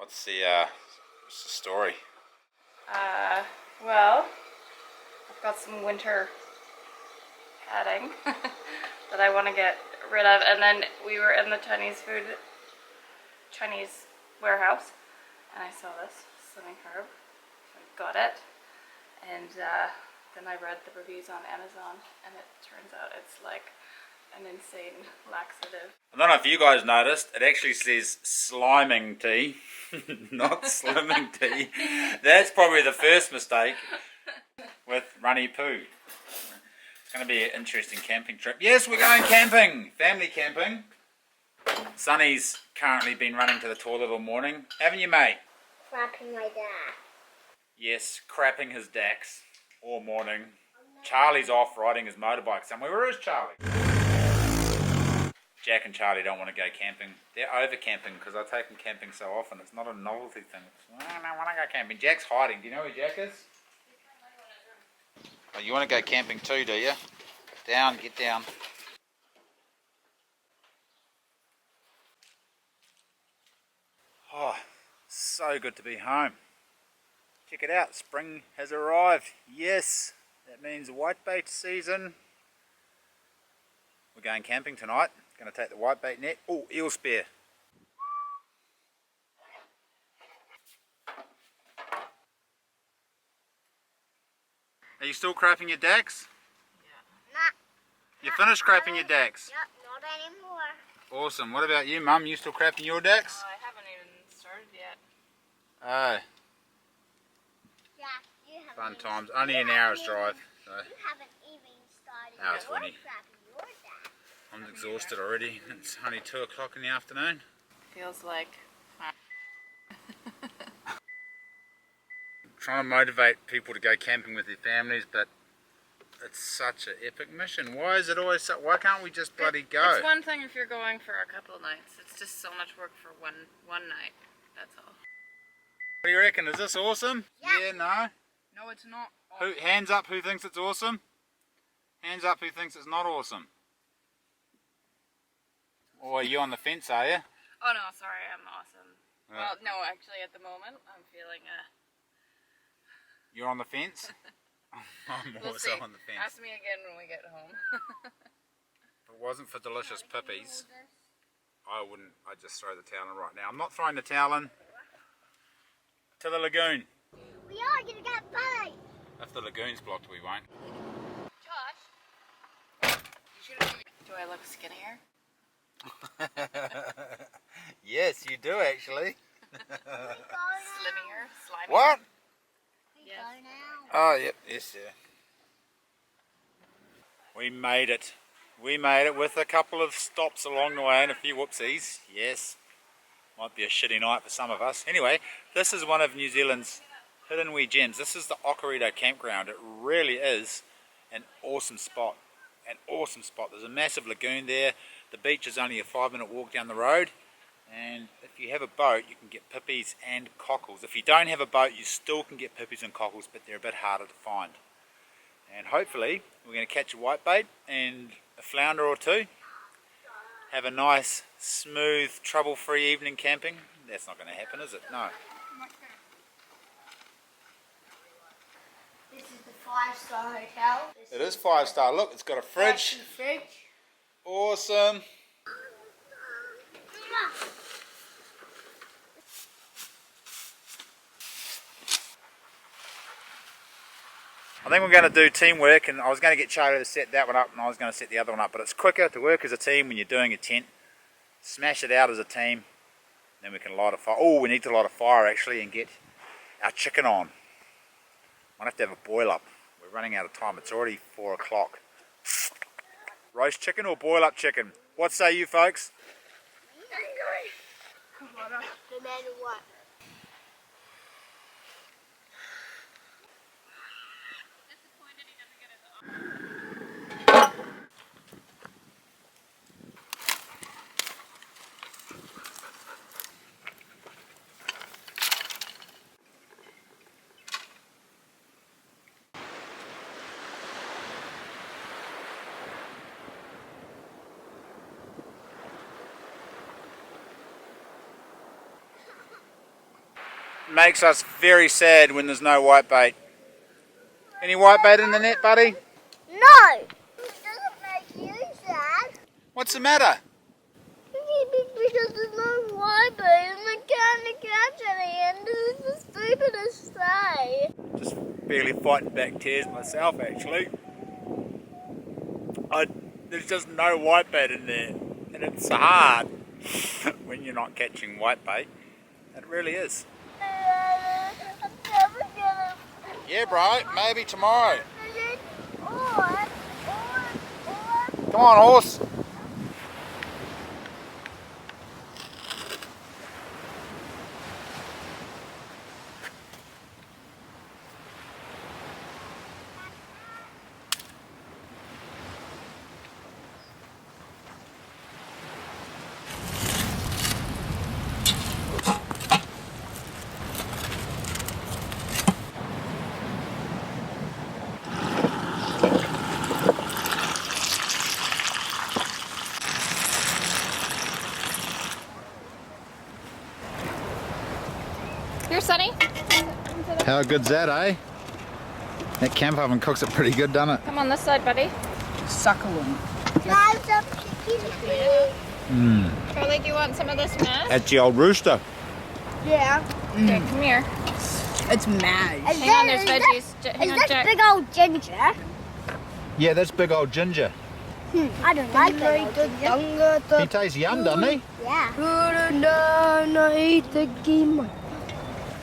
What's the story? Well, I've got some winter padding that I want to get rid of, and then we were in the Chinese warehouse, and I saw this slimming herb, so I got it, and then I read the reviews on Amazon, and it turns out it's like an insane laxative. I don't know if you guys noticed, it actually says sliming tea, not slimming tea. That's probably the first mistake with runny poo. It's going to be an interesting camping trip. Yes, we're going camping, family camping. Sonny's currently been running to the toilet all morning, haven't you, mate? Crapping my dad. Yes, crapping his dacks all morning. Charlie's off riding his motorbike somewhere. Where is Charlie? Jack and Charlie don't want to go camping. They're over camping because I take them camping so often. It's not a novelty thing. I don't want to go camping. Jack's hiding. Do you know where Jack is? Oh, you want to go camping too, do you? Down, get down. Oh, so good to be home. Check it out, spring has arrived. Yes, that means whitebait season. We're going camping tonight. Going to take the whitebait net. Oh, eel spear. Are you still crapping your dacks? Yeah. You finished crapping your dacks? Yep, not anymore. Awesome. What about you, Mum? You still crapping your dacks? I haven't even started yet. Oh, Yeah, you haven't fun even, times. Only an hour's drive. So. You haven't even started. Hour 20. Crapping your dad. I'm exhausted already. It's only 2 o'clock in the afternoon. Feels like Trying to motivate people to go camping with their families, but it's such an epic mission. Why is it always so? Why can't we just bloody go? It's one thing if you're going for a couple of nights. It's just so much work for one night. That's all. What do you reckon? Is this awesome? Yeah. No? No, it's not. Who, hands up who thinks it's awesome? Hands up who thinks it's not awesome? Or are you on the fence, are you? Oh no, sorry, I'm awesome. Well, no, actually, at the moment, I'm feeling You're on the fence? I'm we'll also see. on the fence. Ask me again when we get home. If it wasn't for delicious pippies, I wouldn't. I'd just throw the towel in right now. I'm not throwing the towel in. To the lagoon. We are going to get bite. If the lagoon's blocked, we won't. Josh, do I look skinnier? Yes, you do actually. Slimmier? Slimier? What? Yes. Go now. Oh, yep, yes, yeah. We made it. We made it with a couple of stops along the way and a few whoopsies. Yes. Might be a shitty night for some of us. Anyway, this is one of New Zealand's hidden wee gems. This is the Okarito campground. It really is an awesome spot. An awesome spot. There's a massive lagoon there. The beach is only a 5-minute walk down the road. And if you have a boat, you can get pippies and cockles. If you don't have a boat, you still can get pippies and cockles, but they're a bit harder to find. And hopefully, we're going to catch a whitebait and a flounder or two. Have a nice, smooth, trouble-free evening camping. That's not going to happen, is it? No. This is the 5-star hotel. It is 5-star. Look, it's got a fridge. Awesome. I think we're going to do teamwork, and I was going to get Charlie to set that one up and I was going to set the other one up, but it's quicker to work as a team when you're doing a tent. Smash it out as a team, then we can light a fire. Oh, we need to light a fire actually and get our chicken on. Might have to have a boil up. We're running out of time. It's already 4 o'clock. Roast chicken or boil up chicken? What say you folks? No matter what. makes us very sad when there's no whitebait. Any whitebait in the net, buddy? No! It doesn't make you sad. What's the matter? Because there's no whitebait and I can't catch any, and this is the stupidest say. Just barely fighting back tears myself, actually. There's just no whitebait in there, and it's hard when you're not catching whitebait. It really is. I'm never gonna. Yeah, bro. Maybe tomorrow. Or. Come on, horse. Here, Sonny. How good's that, eh? That camp oven cooks it pretty good, doesn't it? Come on this side, buddy. Suckling. Charlie, do you want some of this mash? That's the old rooster. Yeah. Okay, come here. It's mad. Hang on, there's veggies. Hang on, Is this Jack. big old ginger? Yeah, that's big old ginger. I don't like big old ginger. He tastes yum, doesn't he? Yeah.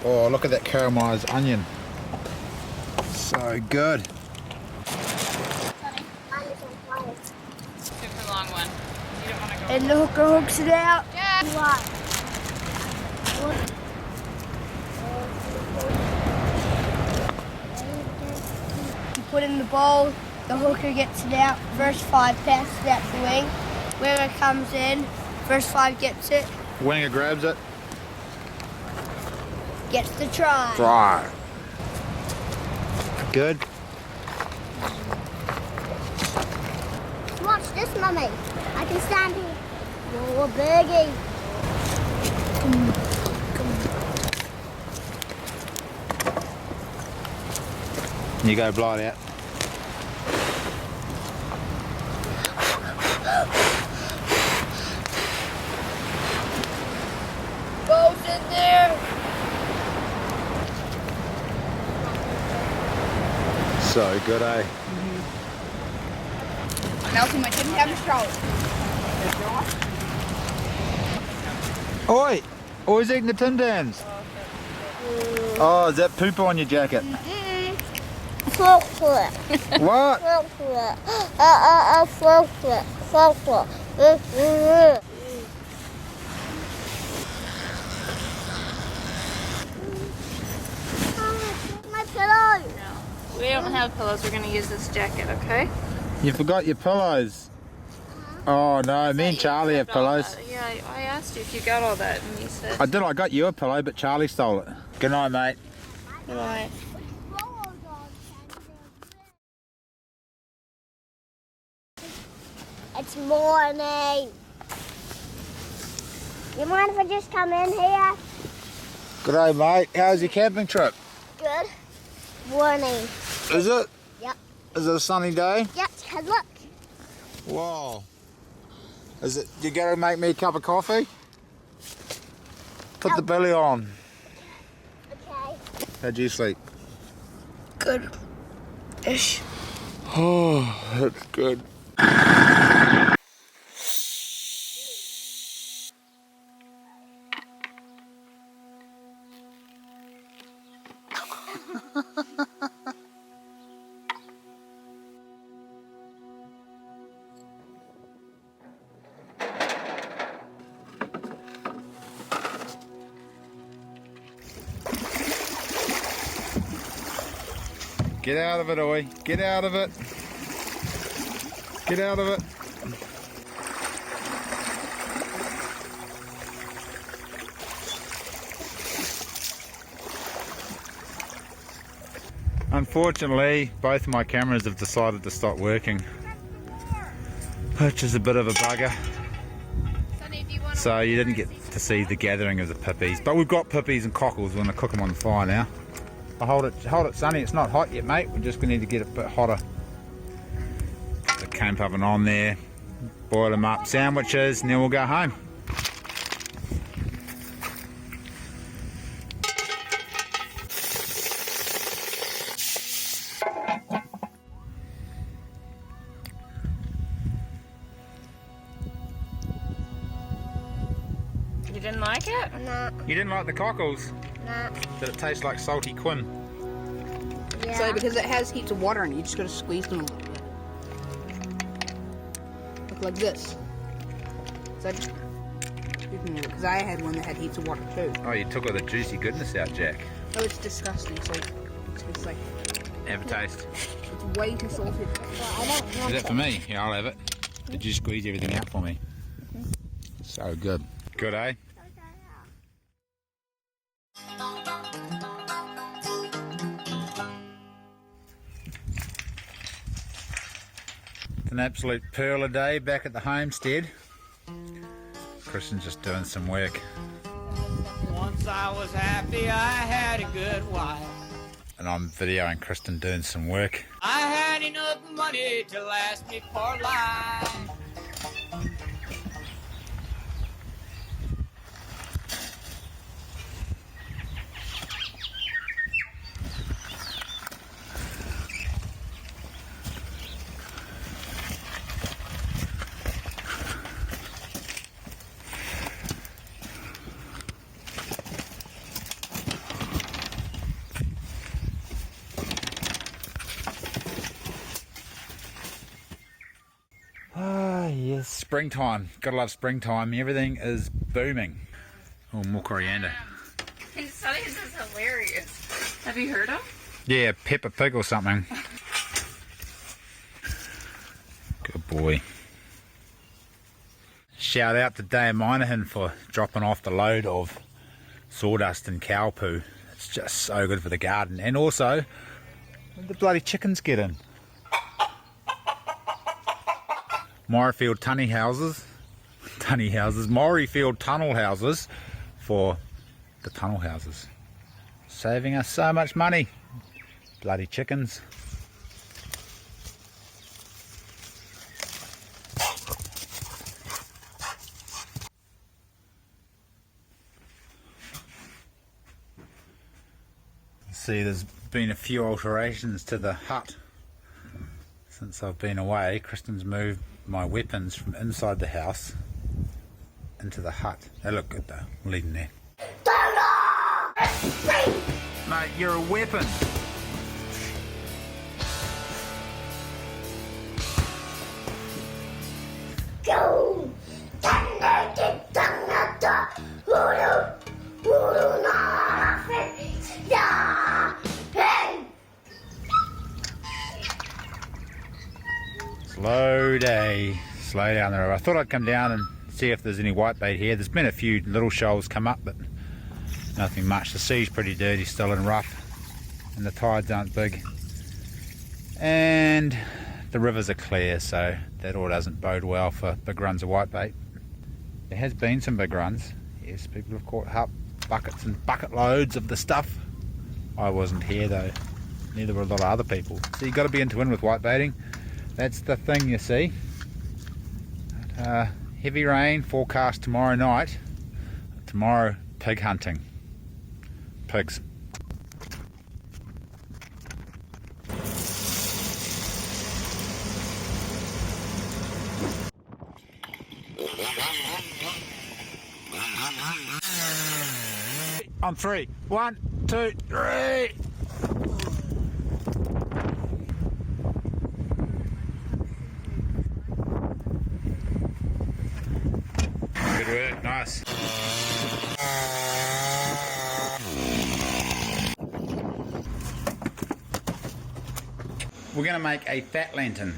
Oh, look at that caramelised onion. So good. Super long one. You don't want to go. And the hooker hooks it out. Jack. You put in the bowl, the hooker gets it out, first 5 passes out the wing. Winger comes in, first 5 gets it, Winger grabs it. gets the try. Dry. Good. Watch this, mummy. I can stand here. Whoa, biggie. You go blow it out. Bowl's in there. So good, eh? Nelson, I didn't have a stroller. Oi! Always eating the Tim Tams. Oh, is that poop on your jacket? Float flip. What? Float flip. Float flip. Float flip. My pillow. We don't have pillows. We're going to use this jacket, okay? You forgot your pillows. Oh no, me and Charlie have pillows. Yeah, I asked you if you got all that, and you said. I did, I got you a pillow, but Charlie stole it. Good night, mate. Right. It's morning. You mind if I just come in here? Good day, mate. How's your camping trip? Good. Morning. Is it? Yep. Is it a sunny day? Yep, cause look. Wow. Is it, you gotta make me a cup of coffee? Put the belly on. Okay. How'd you sleep? Good. Ish. Oh, that's good. Get out of it, Oi. Get out of it. Get out of it. Unfortunately, both my cameras have decided to stop working, which is a bit of a bugger. Sonny, do you want to So you didn't get to see the gathering of the pippies. But we've got pippies and cockles. We're going to cook them on the fire now. But hold it, Sonny. It's not hot yet, mate. We're just going to need to get it a bit hotter. The camp oven on there. Boil them up, sandwiches, and then we'll go home. You didn't like it? Nah, You didn't like the cockles? nah. Did it taste like salty quin? Yeah. So because it has heaps of water in it, you just gotta squeeze them a little bit. Look like this. Because I had one that had heaps of water too. Oh, you took all the juicy goodness out, Jack. Oh, it's disgusting. So it's like Have a taste. it's way too salty. I don't Is want that for me? Yeah, I'll have it. Did you squeeze everything out for me? So good. Good, eh? It's an absolute pearl a day back at the homestead. Kristen's just doing some work. Once I was happy, I had a good wife. And I'm videoing Kristen doing some work. I had enough money to last me for life. Ah, yes, springtime. Gotta love springtime. Everything is booming. Oh, more coriander. His studies is hilarious. Have you heard him? Yeah, Peppa Pig or something. Good boy. Shout out to Dave Minahan for dropping off the load of sawdust and cow poo. It's just so good for the garden. And also, the bloody chickens get in. Morayfield tunnel houses, Morayfield tunnel houses for the tunnel houses. Saving us so much money. Bloody chickens. See, there's been a few alterations to the hut since I've been away. Kristen's moved my weapons from inside the house into the hut. They look good though. We'll leave them there. Mate, you're a weapon. Slow down the river. I thought I'd come down and see if there's any whitebait here. There's been a few little shoals come up, but nothing much. The sea's pretty dirty still and rough, and the tides aren't big, and the rivers are clear, so that all doesn't bode well for big runs of whitebait. There has been some big runs. Yes, people have caught up buckets and bucket loads of the stuff. I wasn't here though. Neither were a lot of other people. So you've got to be into wind with whitebaiting. That's the thing, you see. But, heavy rain forecast tomorrow night. Tomorrow, pig hunting. Pigs. On three. 1, 2, 3. Good work, nice. We're going to make a fat lantern.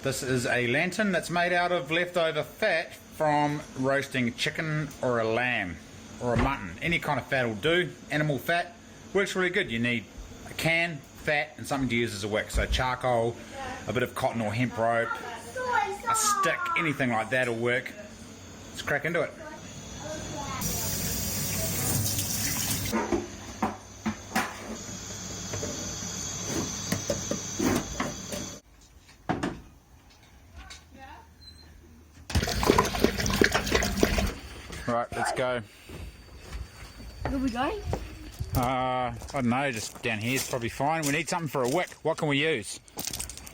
This is a lantern that's made out of leftover fat from roasting chicken or a lamb or a mutton. Any kind of fat will do. Animal fat works really good. You need a can, fat, and something to use as a wick. So charcoal, a bit of cotton or hemp rope, a stick, anything like that will work. Let's crack into it. Alright, let's go. Where are we going? I don't know, just down here is probably fine. We need something for a wick. What can we use?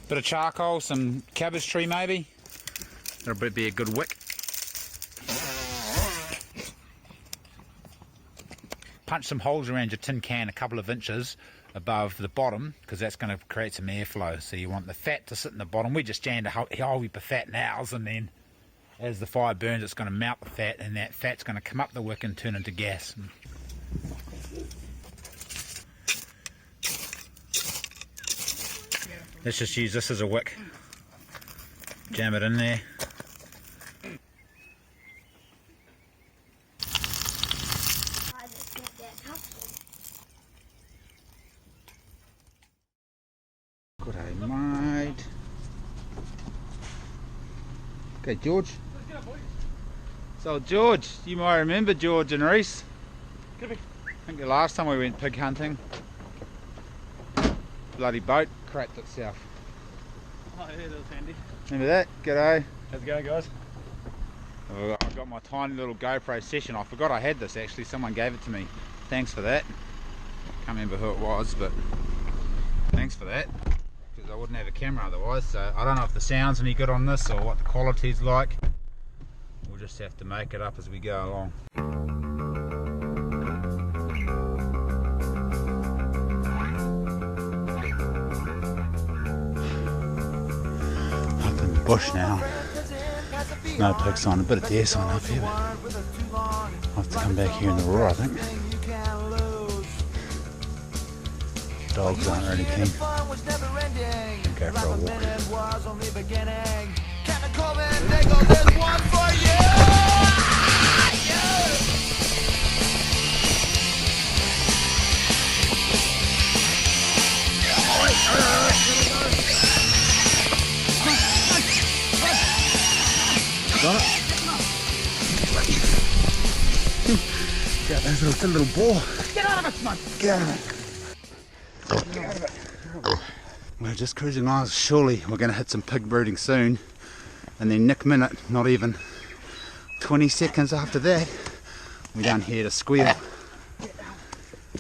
Bit of charcoal, some cabbage tree maybe. That'll be a good wick. Punch some holes around your tin can a couple of inches above the bottom, because that's going to create some airflow. So you want the fat to sit in the bottom. We just jammed a whole heap of fat nows, and then as the fire burns it's going to melt the fat, and that fat's going to come up the wick and turn into gas. Let's just use this as a wick. Jam it in there. Good day, mate. Okay, George. So George, you might remember George and Reece. I think the last time we went pig hunting, bloody boat crapped itself. Oh yeah, that was handy. Remember that? G'day. How's it going, guys? I've got my tiny little GoPro session. I forgot I had this actually. Someone gave it to me. Thanks for that. Can't remember who it was, but thanks for that. Because I wouldn't have a camera otherwise. So I don't know if the sound's any good on this or what the quality's like. We'll just have to make it up as we go along. Up in the bush now. No pig sign, a bit of deer sign up here, but I'll have to come back here in the roar, I think. Dogs aren't really keen. Go for a walk. Got it? Yeah, there's a little boar. Get out of it, man! Get out of it! Get out of it! We're just cruising on. Surely we're going to hit some pig brooding soon. And then nick minute, not even 20 seconds after that, we're down here to squeal.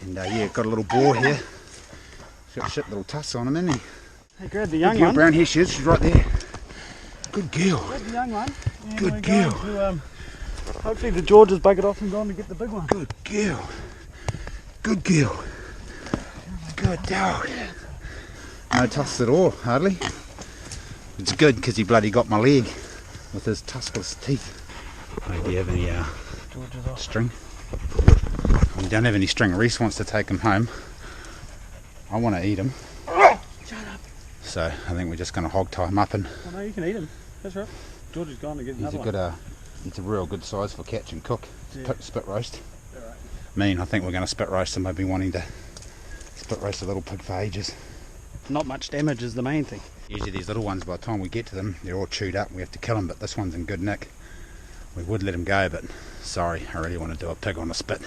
And yeah, got a little boar here. He's got shit little tusks on him, isn't he? Hey, grab the young Good girl, one. brown hair she is, she's right there. Good girl. Grab the young one. And Good we're girl. going to, hopefully the George has buggered off and gone to get the big one. Good girl. Good girl. Good dog. No tusks at all, hardly. It's good because he bloody got my leg with his tuskless teeth. Oh, do you have any string? We don't have any string. Reece wants to take him home. I want to eat him. Shut up. So I think we're just going to hog tie him up, and Oh no, you can eat him. That's right. George is gone to get another one. He's a real good size for catch and cook. Yeah. Spit roast. Alright. I think we're going to spit roast him. I've been wanting to spit roast a little pig for ages. Not much damage is the main thing. Usually these little ones, by the time we get to them, they're all chewed up and we have to kill them, but this one's in good nick. We would let him go, but sorry, I really want to do a pig on a spit.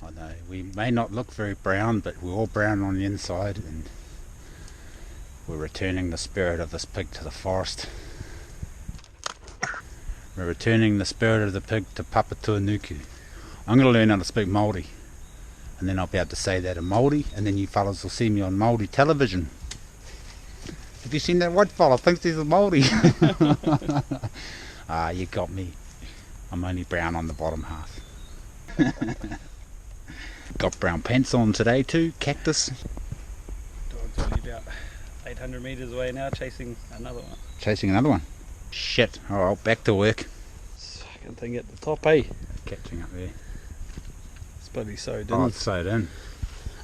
I know, we may not look very brown, but we're all brown on the inside, and we're returning the spirit of this pig to the forest. We're returning the spirit of the pig to Papatūānuku. I'm going to learn how to speak Māori, and then I'll be able to say that in Māori, and then you fellas will see me on Māori television. Have you seen that white fella? Thinks he's a Māori. Ah, you got me. I'm only brown on the bottom half. Got brown pants on today too. Cactus. Dog's only about 800 metres away now, chasing another one. Chasing another one. Shit. Alright, back to work. Second thing at the top, eh? Catching up there. It's bloody sewed in. Oh, it's sewed in.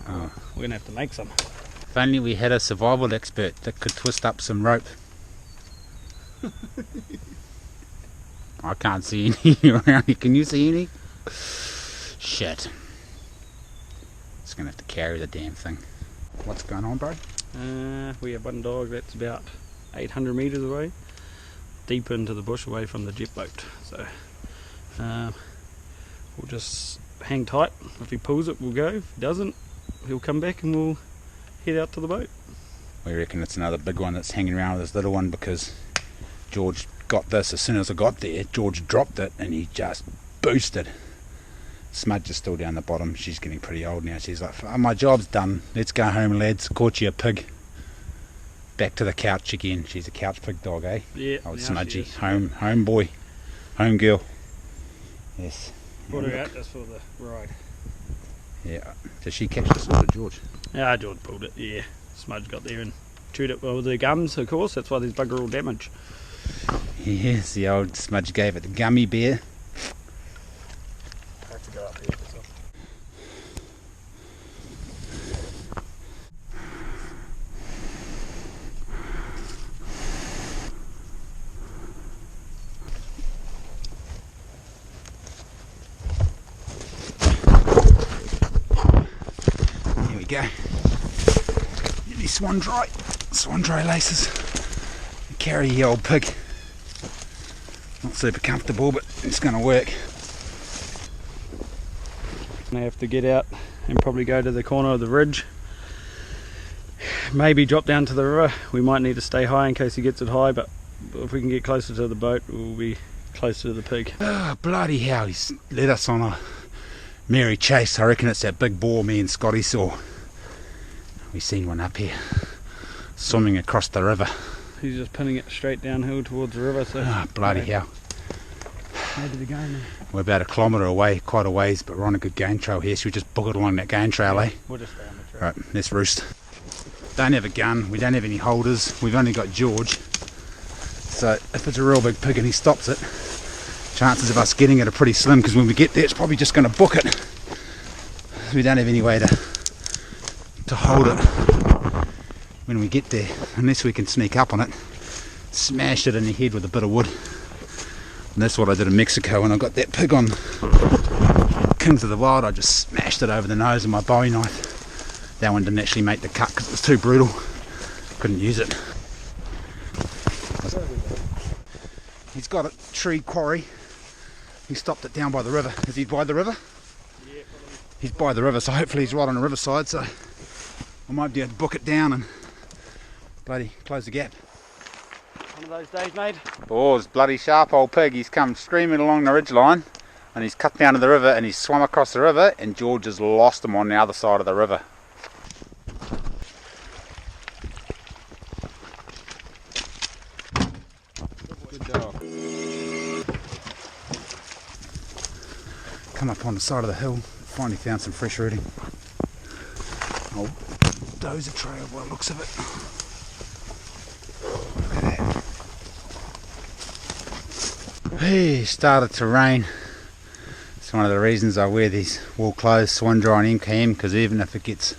Oh. We're going to have to make some. If only we had a survival expert that could twist up some rope. I can't see any around here. Can you see any? Shit. Just gonna have to carry the damn thing. What's going on, bro? We have one dog that's about 800 metres away, deep into the bush away from the jet boat. So we'll just hang tight. If he pulls it, we'll go. If he doesn't, he'll come back and we'll head out to the boat. We reckon it's another big one that's hanging around with this little one, because George got this as soon as I got there. George dropped it and he just boosted. Smudge is still down the bottom. She's getting pretty old now. She's like, oh, my job's done. Let's go home, lads. Caught you a pig. Back to the couch again. She's a couch pig dog, eh? Yeah. Old Smudgy. Home boy. Home girl. Yes. Brought her out just for the ride. Yeah. Did she catch this or did George? Yeah, George pulled it, yeah. Smudge got there and chewed it with their gums, of course. That's why these bugger all damaged. Yes, the old Smudge gave it the gummy bear. I have to go up here. Here we go. Get these swan dry laces. Carry the old pig. Not super comfortable, but it's going to work. I have to get out and probably go to the corner of the ridge. Maybe drop down to the river. We might need to stay high in case he gets it high, but if we can get closer to the boat, we'll be closer to the pig. Oh, bloody hell, he's led us on a merry chase. I reckon it's that big boar me and Scotty saw. We seen one up here, swimming across the river. He's just pinning it straight downhill towards the river, so... Oh, bloody hell. Maybe the game then. We're about a kilometre away, quite a ways, but we're on a good game trail here. Should we just book it along that game trail, eh? We'll just stay on the trail. Right, let's roost. Don't have a gun, we don't have any holders, we've only got George. So if it's a real big pig and he stops it, chances of us getting it are pretty slim, because when we get there it's probably just going to book it. We don't have any way to hold it when we get there, unless we can sneak up on it, smash it in the head with a bit of wood. And that's what I did in Mexico when I got that pig on Kings of the Wild. I just smashed it over the nose with my Bowie knife. That one didn't actually make the cut because it was too brutal. Couldn't use it. He's got a tree quarry. He stopped it down by the river. Is he by the river? Yeah, He's by the river, so hopefully he's right on the riverside, so I might be able to book it down and bloody close the gap. one of those days, mate. Boar's bloody sharp old pig. He's come screaming along the ridge line and he's cut down to the river and he's swum across the river, and George has lost him on the other side of the river. Good dog. Come up on the side of the hill, finally found some fresh rooting. Old dozer trail by the looks of it. Look at that. Hey, started to rain. It's one of the reasons I wear these wool clothes, swan dry and MKM, because even if it gets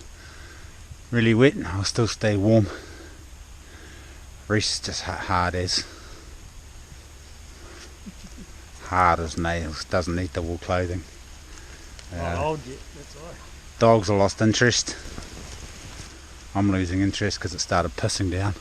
really wet, I'll still stay warm. Reece is just hard as nails, doesn't eat the wool clothing. Old yet, that's all right. Dogs are lost interest. I'm losing interest because it started pissing down.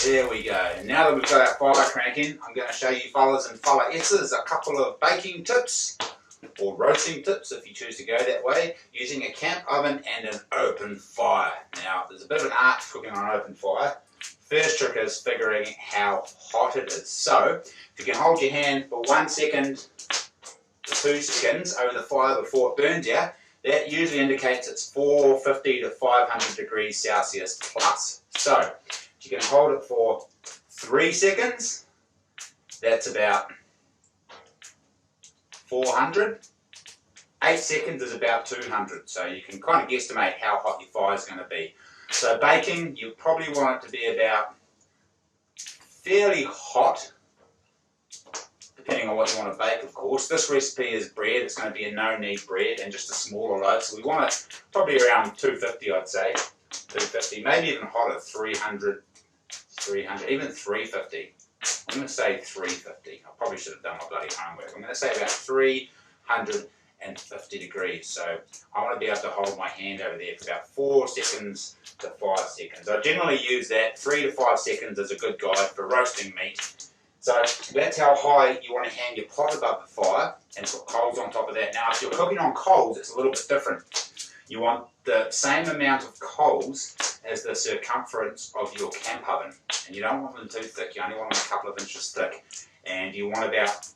There we go. Now that we've got our fire cranking, I'm going to show you fellas and fellaesses a couple of baking tips, or roasting tips if you choose to go that way, using a camp oven and an open fire. Now, there's a bit of an art to cooking on an open fire. First trick is figuring how hot it is. So if you can hold your hand for 1 second to 2 seconds over the fire before it burns you, that usually indicates it's 450 to 500 degrees Celsius plus. So if you can hold it for 3 seconds, that's about 400. 8 seconds is about 200. So you can kind of guesstimate how hot your fire is going to be. So baking, you probably want it to be about fairly hot, depending on what you want to bake, of course. This recipe is bread. It's going to be a no-knead bread and just a smaller loaf. So we want it probably around 250, I'd say. 250, maybe even hotter, 300, even 350. I'm going to say 350. I probably should have done my bloody homework. I'm going to say about 350 degrees. So I want to be able to hold my hand over there for about 4 seconds to 5 seconds. I generally use that. 3 to 5 seconds is a good guide for roasting meat. So that's how high you want to hang your pot above the fire and put coals on top of that. Now if you're cooking on coals, it's a little bit different. You want the same amount of coals as the circumference of your camp oven. And you don't want them too thick, you only want them a couple of inches thick. And you want about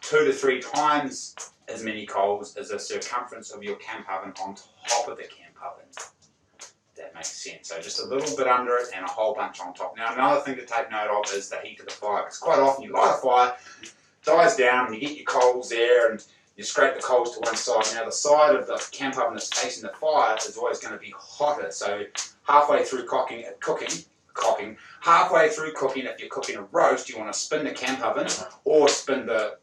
2 to 3 times as many coals as the circumference of your camp oven on top of the camp oven. That makes sense. So just a little bit under it and a whole bunch on top. Now another thing to take note of is the heat of the fire. Because quite often you light a fire, dies down, and you get your coals there and you scrape the coals to one side. Now the side of the camp oven that's facing the fire is always going to be hotter. So halfway through cooking, halfway through cooking, if you're cooking a roast, you want to spin the camp oven or spin the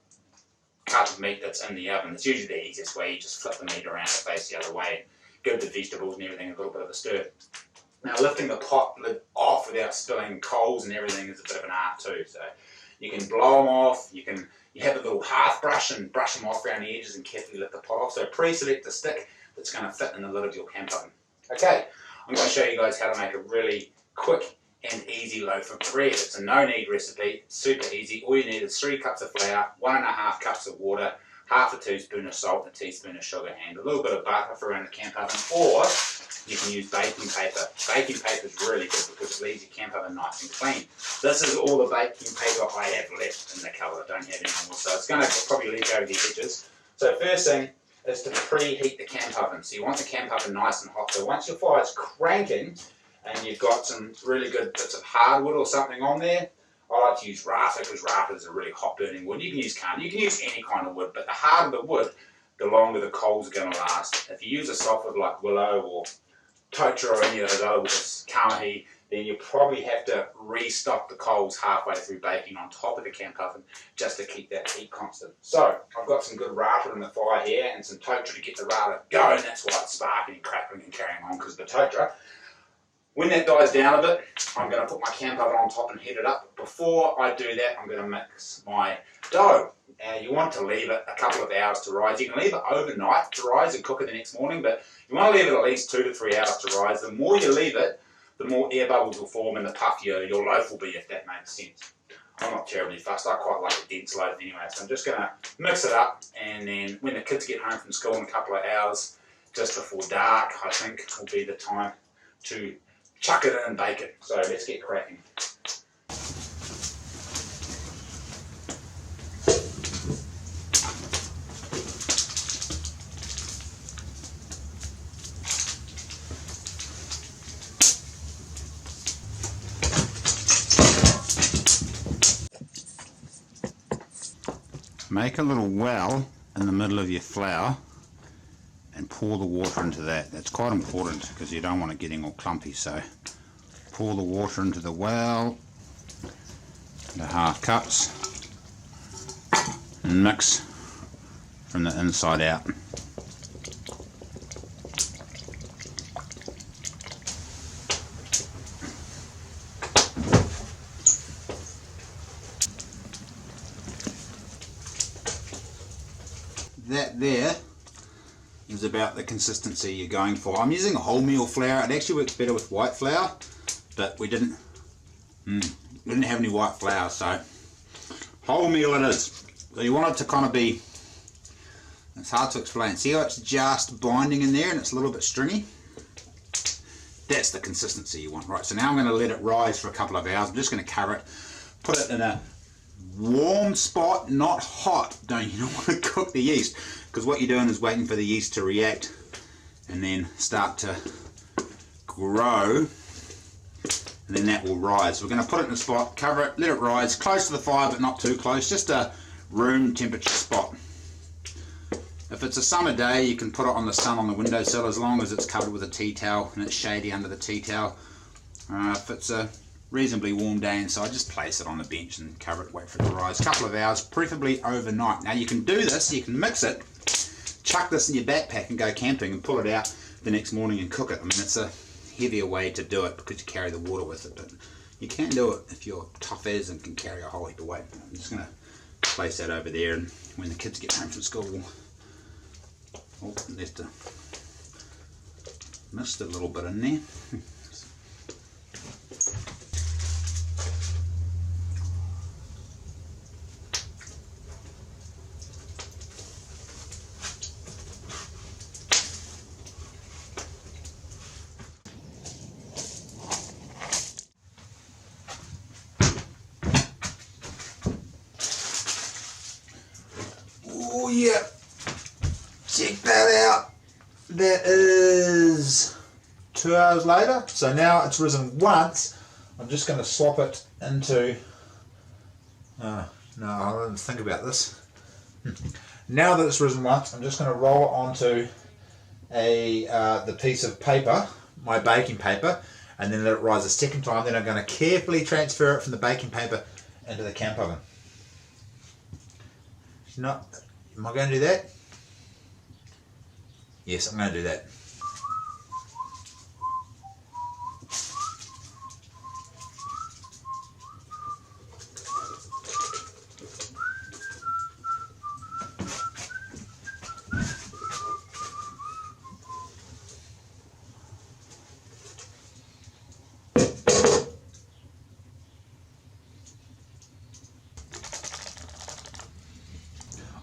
cut of meat that's in the oven. It's usually the easiest way. You just flip the meat around to face the other way. Give the vegetables and everything a little bit of a stir. Now lifting the pot lid off without spilling coals and everything is a bit of an art too. So you can blow them off, you have a little half brush and brush them off around the edges and carefully lift the pot off. So pre-select the stick that's going to fit in the lid of your camp oven. Okay, I'm going to show you guys how to make a really quick and easy loaf of bread. It's a no-knead recipe, super easy. All you need is 3 cups of flour, 1.5 cups of water, half a teaspoon of salt, and a teaspoon of sugar, and a little bit of butter for around the camp oven, or you can use baking paper. Baking paper is really good because it leaves your camp oven nice and clean. This is all the baking paper I have left in the cupboard. I don't have any more, so it's going to probably leak over the edges. So first thing is to preheat the camp oven. So you want the camp oven nice and hot. So once your fire's cranking and you've got some really good bits of hardwood or something on there, I like to use rafter because rafter is a really hot burning wood. You can use cunning, you can use any kind of wood, but the harder the wood, the longer the coals are going to last. If you use a softwood like willow or tocha or any of those other woods, kamahi, then you probably have to restock the coals halfway through baking on top of the camp oven just to keep that heat constant. So I've got some good rafter in the fire here and some tocha to get the rafter going. That's why it's sparking and crackling and carrying on, because of the tocha. When that dies down a bit, I'm going to put my camp oven on top and heat it up. Before I do that, I'm going to mix my dough. You want to leave it a couple of hours to rise. You can leave it overnight to rise and cook it the next morning, but you want to leave it at least 2 to 3 hours to rise. The more you leave it, the more air bubbles will form and the puffier your loaf will be, if that makes sense. I'm not terribly fussed. I quite like a dense loaf anyway, so I'm just going to mix it up, and then when the kids get home from school in a couple of hours, just before dark, I think will be the time to chuck it in and bake it. So let's get cracking. Make a little well in the middle of your flour and pour the water into that. That's quite important because you don't want it getting all clumpy. So pour the water into the well, the half cups, and mix from the inside out. That there is about the consistency you're going for. I'm using a wholemeal flour. It actually works better with white flour, but we didn't have any white flour, so wholemeal it is. So you want it to kind of be, it's hard to explain. See how it's just binding in there and it's a little bit stringy? That's the consistency you want. Right, so now I'm going to let it rise for a couple of hours. I'm just going to cover it, put it in a warm spot, not hot. You don't want to cook the yeast, because what you're doing is waiting for the yeast to react and then start to grow, and then that will rise. We're going to put it in a spot, cover it, let it rise, close to the fire but not too close, just a room temperature spot. If it's a summer day, you can put it on the sun on the windowsill, as long as it's covered with a tea towel and it's shady under the tea towel. If it's a reasonably warm day inside, just place it on the bench and cover it, wait for it to rise. A couple of hours, preferably overnight. Now you can do this, you can mix it, chuck this in your backpack and go camping and pull it out the next morning and cook it. I mean, it's a heavier way to do it because you carry the water with it, but you can do it if you're tough as and can carry a whole heap of weight. I'm just going to place that over there, and when the kids get home from school, missed a little bit in there. Oh yeah, check that out. That is 2 hours later. So now it's risen once. I'm just going to swap it into, no, I didn't think about this. Now that it's risen once, I'm just going to roll it onto the piece of paper, my baking paper, and then let it rise a second time. Then I'm going to carefully transfer it from the baking paper into the camp oven. Am I going to do that? Yes, I'm going to do that.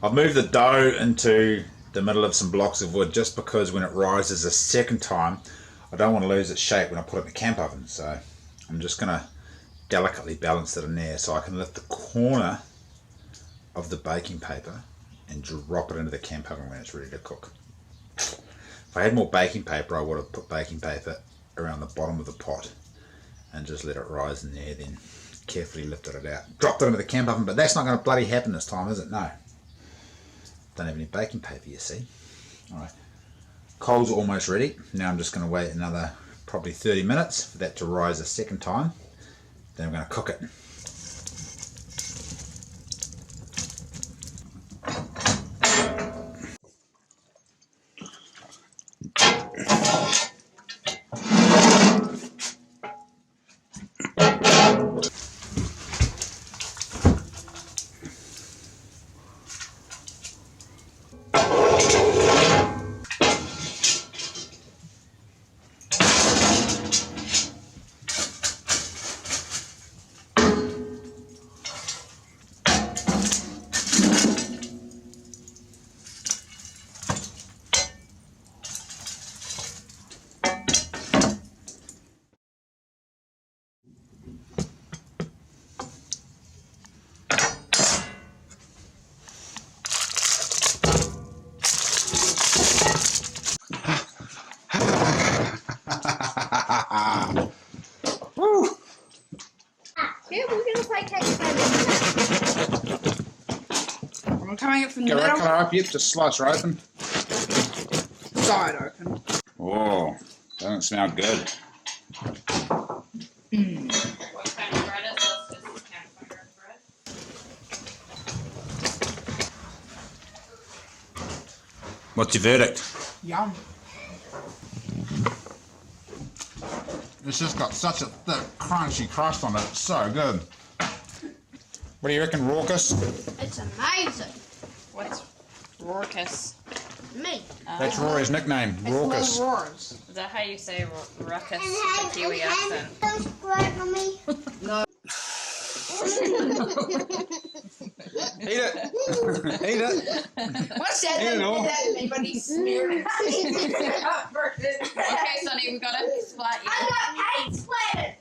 I've moved the dough into the middle of some blocks of wood just because when it rises a second time, I don't want to lose its shape when I put it in the camp oven. So I'm just going to delicately balance it in there so I can lift the corner of the baking paper and drop it into the camp oven when it's ready to cook. If I had more baking paper, I would have put baking paper around the bottom of the pot and just let it rise in there, then carefully lifted it out. Dropped it into the camp oven, but that's not going to bloody happen this time, is it? No. Don't have any baking paper, you see. Alright, coals are almost ready. Now I'm just going to wait another probably 30 minutes for that to rise a second time. Then I'm going to cook it. Yeah, we're gonna play cake. I'm cutting it from the Get middle. right colour up, yep, just slice her open. Side open. Oh, doesn't smell good. What kind of bread is this? This is campfire bread. What's your verdict? Yum. It's just got such a thick, crunchy crust on it. It's so good. What do you reckon, Raucous? It's amazing. What's raucous? Me. That's Rory's nickname, Raucous. Roars. Is that how you say ruckus with a Kiwi accent? Subscribe for me. No. Eat it. Eat it. What's that? Eat it all. Anybody smeared it? Okay, Sonny, we gotta splat you. I got 8 splattered.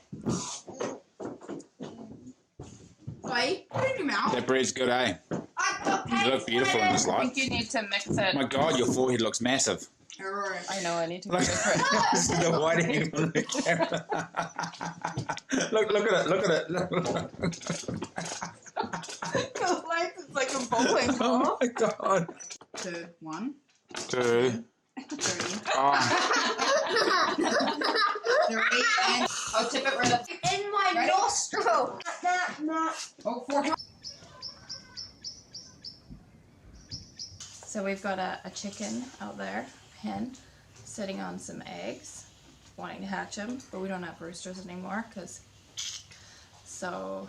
Wait, put it in your mouth. That bread's good, eh? I got 8 You look beautiful in this I light. think you need to mix it. My God, your forehead looks massive. Alright. I know, I need to Look, mix it. this is the white head on the camera. Look at it. Look at it. The lights is like a bowling ball. Oh my God. 2, 1, 2. 3, Oh. 3, and I'll tip it right up. in my Ready? nostril. Nah. oh, 4. So we've got a chicken out there, hen, sitting on some eggs, wanting to hatch them, but we don't have roosters anymore, so,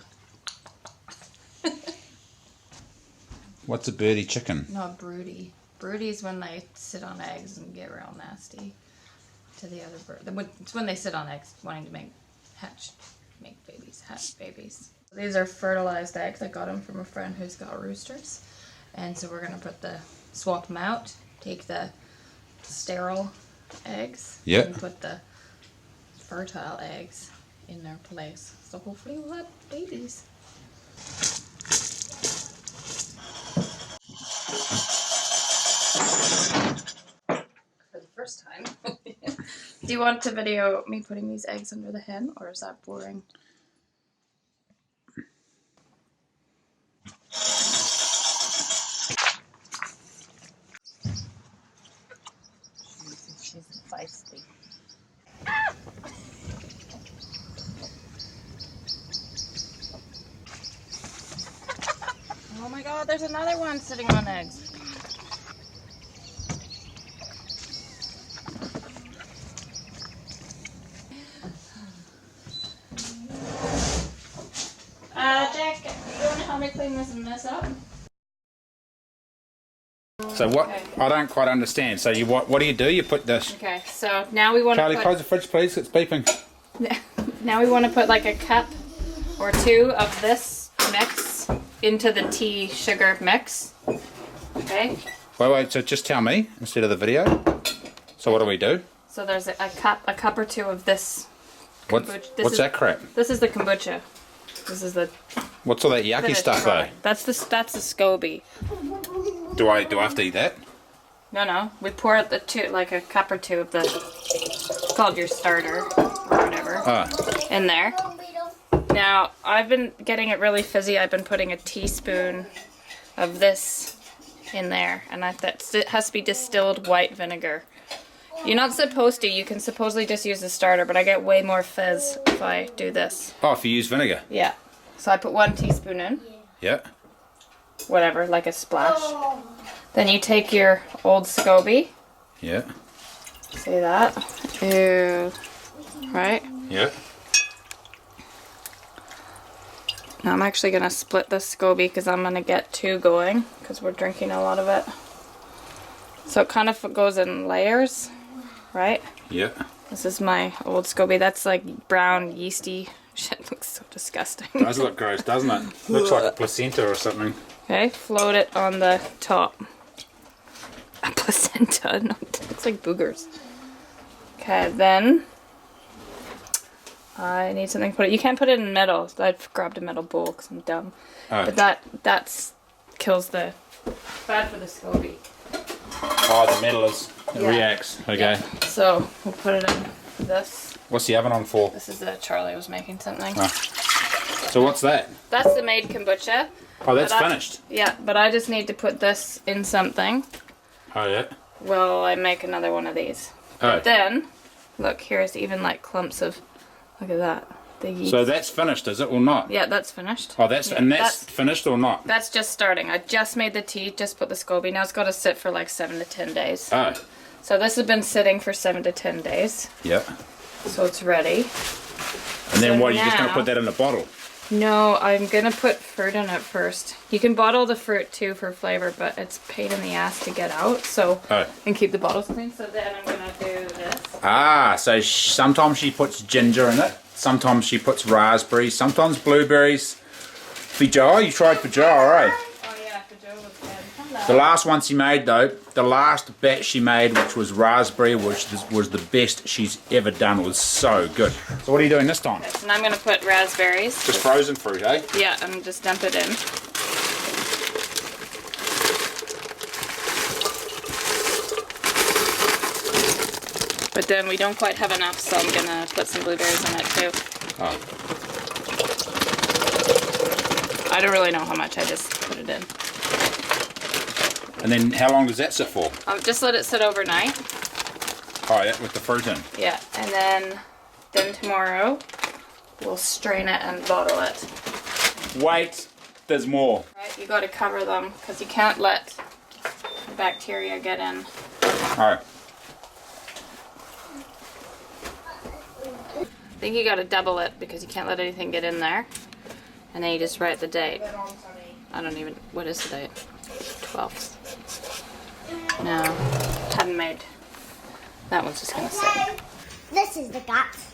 What's a birdie chicken? no, broody. Broodies when they sit on eggs and get real nasty to the other bird. It's when they sit on eggs wanting to hatch babies. These are fertilized eggs. I got them from a friend who's got roosters. And so we're going to swap them out, take the sterile eggs Yep. and put the fertile eggs in their place. So hopefully we'll have babies. For the first time. Do you want to video me putting these eggs under the hen, or is that boring? She's feisty. Oh my God, there's another one sitting on eggs. Jack, you want to help me clean this mess up? So what? Okay. I don't quite understand. So what do? You put this. Okay, so now we want Charlie, to close the fridge, please. It's beeping. now we want to put like a cup or 2 of this mix into the tea sugar mix. Okay. Wait. So just tell me instead of the video. So what do we do? So there's a cup or 2 of this. What's that crap? This is the kombucha. This is the. What's all that yucky stuff though? That's the SCOBY. Do I have to eat that? No. We pour out like a cup or 2 of the. It's called your starter or whatever. In there. Now I've been getting it really fizzy. I've been putting a teaspoon of this in there, and it has to be distilled white vinegar. You're not supposed to. You can supposedly just use the starter, but I get way more fizz if I do this. Oh, if you use vinegar. Yeah. So I put 1 teaspoon in. Yeah. Whatever, like a splash. Then you take your old SCOBY. Yeah. See that? Ew. Right? Yeah. Now I'm actually going to split the SCOBY because I'm going to get 2 going because we're drinking a lot of it. So it kind of goes in layers, right? Yeah. This is my old SCOBY. That's like brown, yeasty shit. Looks so disgusting. Does look gross, doesn't it? Looks like a placenta or something. Okay, float it on the top. A placenta? No, it looks like boogers. Okay, then I need something to put it. You can't put it in metal. I've grabbed a metal bowl because I'm dumb. Oh. But that's kills the bad for the SCOBY. Oh, the metal reacts. Okay. Yeah. So we'll put it in this. What's the oven on for? This is the Charlie was making something. Oh. So what's that? That's the made kombucha. Oh, that's But finished. Yeah, but I just need to put this in something. Oh yeah. Well, I make another one of these. Oh. Then, look, here's even like clumps of, look at that. The yeast. So that's finished, is it, or not? Yeah, that's finished. Oh, that's finished or not? That's just starting. I just made the tea, just put the SCOBY. Now it's got to sit for like 7 to 10 days. Oh. So this has been sitting for 7 to 10 days. Yeah. So it's ready. And then So what? You're just gonna now- put that in a bottle? No, I'm gonna put fruit in it first. You can bottle the fruit too for flavor, but it's a pain in the ass to get out. So and keep the bottles clean. So then I'm gonna do this. Ah, so sometimes she puts ginger in it. Sometimes she puts raspberries. Sometimes blueberries. Feijoa, you tried feijoa, right? Oh yeah, The last one she made though, the last batch she made, which was raspberry, which was the best she's ever done. It was so good. So what are you doing this time? Okay, so now I'm going to put raspberries. Just frozen fruit, eh? Yeah, and just dump it in. But then we don't quite have enough, so I'm going to put some blueberries in it too. Oh. I don't really know how much, I just put it in. And then how long does that sit for? Just let it sit overnight. Oh, yeah, with the fruit in. Yeah, and then tomorrow we'll strain it and bottle it. Wait, there's more. Right, you got to cover them because you can't let the bacteria get in. Alright. I think you got to double it because you can't let anything get in there. And then you just write the date. I don't even, what is the date? 12th. No, hadn't made. That one's just gonna sit. This is the guts.